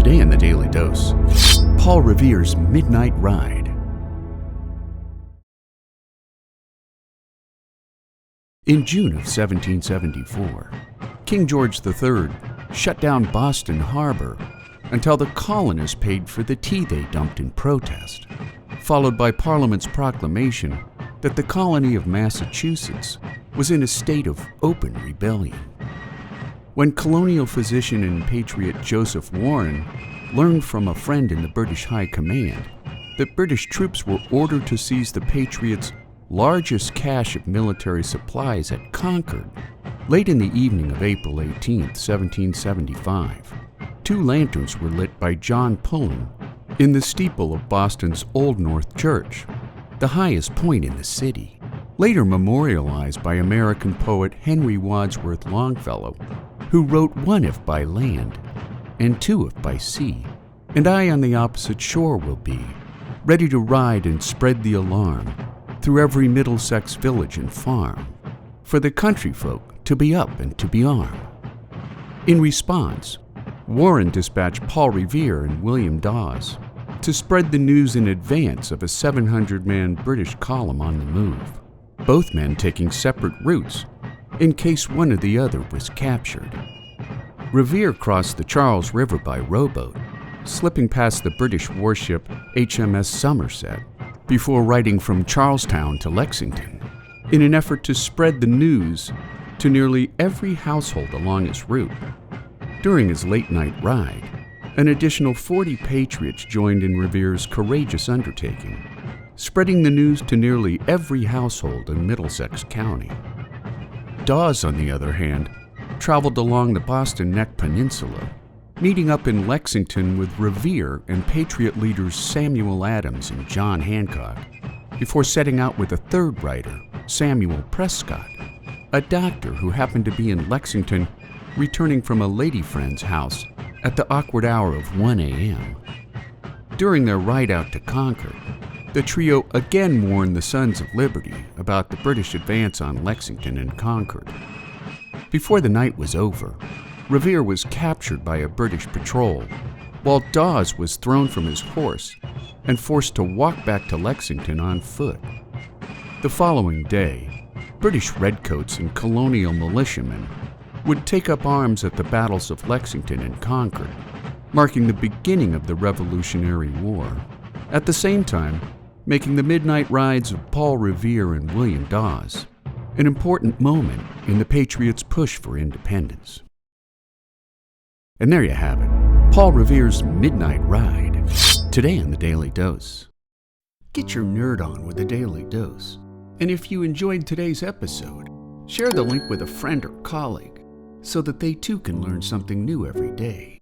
Today in the Daily Dose, Paul Revere's Midnight Ride. In June of 1774, King George III shut down Boston Harbor until the colonists paid for the tea they dumped in protest, followed by Parliament's proclamation that the colony of Massachusetts was in a state of open rebellion. When colonial physician and patriot Joseph Warren learned from a friend in the British High Command that British troops were ordered to seize the Patriots' largest cache of military supplies at Concord, late in the evening of April 18, 1775, two lanterns were lit by John Pullen in the steeple of Boston's Old North Church, the highest point in the city, later memorialized by American poet Henry Wadsworth Longfellow, who wrote "One if by land, and two if by sea, and I on the opposite shore will be, ready to ride and spread the alarm through every Middlesex village and farm, for the country folk to be up and to be armed." In response, Warren dispatched Paul Revere and William Dawes to spread the news in advance of a 700-man British column on the move, both men taking separate routes in case one or the other was captured. Revere crossed the Charles River by rowboat, slipping past the British warship HMS Somerset before riding from Charlestown to Lexington in an effort to spread the news to nearly every household along his route. During his late-night ride, an additional 40 patriots joined in Revere's courageous undertaking, spreading the news to nearly every household in Middlesex County. Dawes, on the other hand, traveled along the Boston Neck Peninsula, meeting up in Lexington with Revere and Patriot leaders Samuel Adams and John Hancock, before setting out with a third writer, Samuel Prescott, a doctor who happened to be in Lexington returning from a lady friend's house at the awkward hour of 1 a.m. During their ride out to Concord, the trio again warned the Sons of Liberty about the British advance on Lexington and Concord. Before the night was over, Revere was captured by a British patrol, while Dawes was thrown from his horse and forced to walk back to Lexington on foot. The following day, British redcoats and colonial militiamen would take up arms at the battles of Lexington and Concord, marking the beginning of the Revolutionary War. At the same time, making the midnight rides of Paul Revere and William Dawes an important moment in the Patriots' push for independence. And there you have it, Paul Revere's Midnight Ride, today on the Daily Dose. Get your nerd on with the Daily Dose, and if you enjoyed today's episode, share the link with a friend or colleague so that they too can learn something new every day.